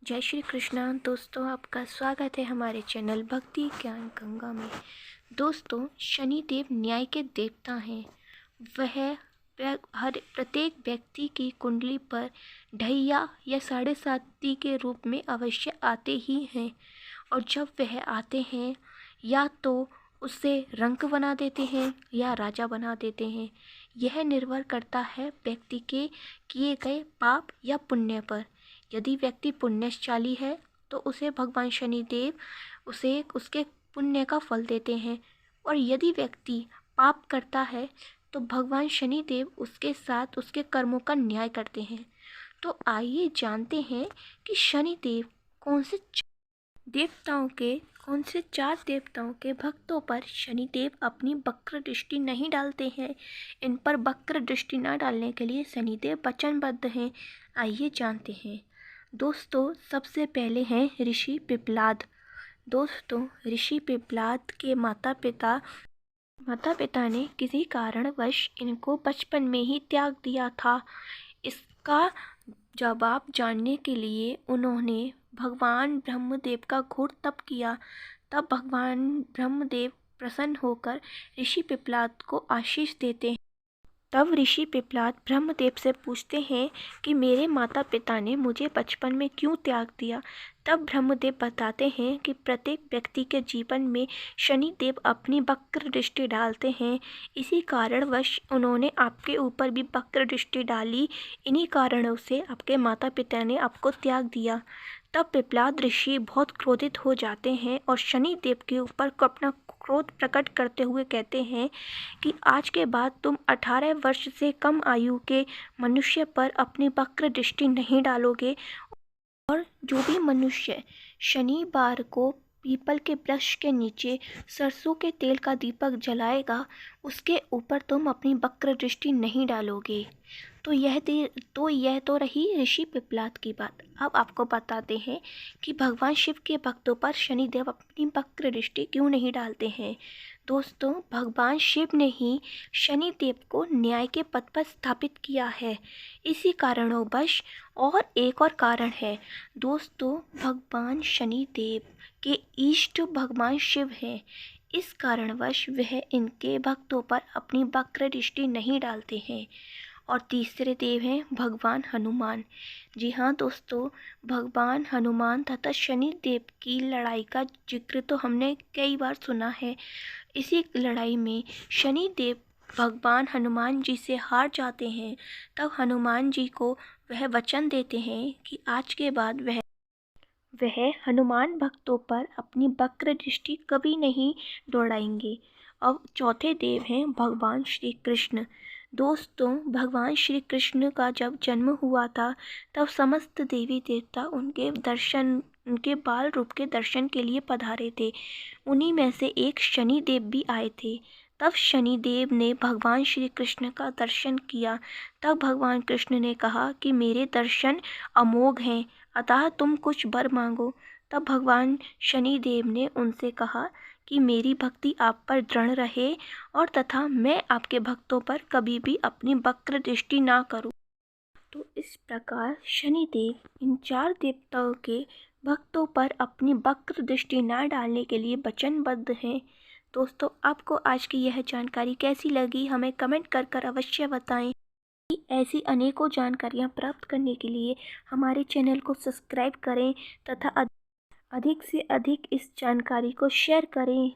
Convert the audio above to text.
जय श्री कृष्णा दोस्तों, आपका स्वागत है हमारे चैनल भक्ति ज्ञान गंगा में। दोस्तों, शनिदेव न्याय के देवता हैं। वह हर प्रत्येक व्यक्ति की कुंडली पर ढैया या साढ़े साती के रूप में अवश्य आते ही हैं। और जब वह आते हैं या तो उससे रंक बना देते हैं या राजा बना देते हैं। यह निर्भर करता है व्यक्ति के किए गए पाप या पुण्य पर। यदि व्यक्ति पुण्यशाली है तो उसे भगवान शनिदेव उसे उसके पुण्य का फल देते हैं, और यदि व्यक्ति पाप करता है तो भगवान शनिदेव उसके साथ उसके कर्मों का न्याय करते हैं। तो आइए जानते हैं कि शनिदेव कौन से चार देवताओं के भक्तों पर शनिदेव अपनी वक्र दृष्टि नहीं डालते हैं। इन पर वक्र दृष्टि न डालने के लिए शनिदेव वचनबद्ध हैं। आइए जानते हैं। दोस्तों, सबसे पहले हैं ऋषि पिप्पलाद। दोस्तों, ऋषि पिप्पलाद के माता पिता ने किसी कारणवश इनको बचपन में ही त्याग दिया था। इसका जवाब जानने के लिए उन्होंने भगवान ब्रह्मदेव का घोर तप किया। तब भगवान ब्रह्मदेव प्रसन्न होकर ऋषि पिप्पलाद को आशीष देते हैं। तब ऋषि पिप्पलाद ब्रह्मदेव से पूछते हैं कि मेरे माता पिता ने मुझे बचपन में क्यों त्याग दिया। तब ब्रह्मदेव बताते हैं कि प्रत्येक व्यक्ति के जीवन में शनिदेव अपनी वक्र दृष्टि डालते हैं। इसी कारणवश उन्होंने आपके ऊपर भी वक्र दृष्टि डाली। इन्हीं कारणों से आपके माता पिता ने आपको त्याग दिया। तब पिप्पलाद ऋषि बहुत क्रोधित हो जाते हैं और शनिदेव के ऊपर अपना क्रोध प्रकट करते हुए कहते हैं कि आज के बाद तुम 18 वर्ष से कम आयु के मनुष्य पर अपनी वक्र दृष्टि नहीं डालोगे, और जो भी मनुष्य शनिवार को पीपल के वृक्ष के नीचे सरसों के तेल का दीपक जलाएगा उसके ऊपर तुम अपनी वक्र दृष्टि नहीं डालोगे। तो यह तो रही ऋषि पिप्पलाद की बात। अब आपको बताते हैं कि भगवान शिव के भक्तों पर शनिदेव अपनी वक्र दृष्टि क्यों नहीं डालते हैं। दोस्तों, भगवान शिव ने ही शनिदेव को न्याय के पद पर स्थापित किया है। इसी कारणोंवश और एक और कारण है। दोस्तों, भगवान शनिदेव के इष्ट भगवान शिव हैं। इस कारणवश वह इनके भक्तों पर अपनी वक्र दृष्टि नहीं डालते हैं। और तीसरे देव हैं भगवान हनुमान। जी हाँ दोस्तों, भगवान हनुमान तथा शनिदेव की लड़ाई का जिक्र तो हमने कई बार सुना है। इसी लड़ाई में शनिदेव भगवान हनुमान जी से हार जाते हैं। तब हनुमान जी को वह वचन देते हैं कि आज के बाद वह हनुमान भक्तों पर अपनी वक्र दृष्टि कभी नहीं दौड़ाएंगे। अब चौथे देव हैं भगवान श्री कृष्ण। दोस्तों, भगवान श्री कृष्ण का जब जन्म हुआ था तब समस्त देवी देवता उनके बाल रूप के दर्शन के लिए पधारे थे। उन्हीं में से एक शनिदेव भी आए थे। तब शनिदेव ने भगवान श्री कृष्ण का दर्शन किया। तब भगवान कृष्ण ने कहा कि मेरे दर्शन अमोघ हैं, अतः तुम कुछ वर मांगो। तब भगवान शनिदेव ने उनसे कहा कि मेरी भक्ति आप पर दृढ़ रहे और तथा मैं आपके भक्तों पर कभी भी अपनी वक्र दृष्टि ना करूं। तो इस प्रकार शनिदेव इन चार देवताओं के भक्तों पर अपनी वक्र दृष्टि ना डालने के लिए वचनबद्ध हैं। दोस्तों, आपको आज की यह जानकारी कैसी लगी हमें कमेंट कर अवश्य बताएं। ऐसी अनेकों जानकारियाँ प्राप्त करने के लिए हमारे चैनल को सब्सक्राइब करें तथा अधिक से अधिक इस जानकारी को शेयर करें।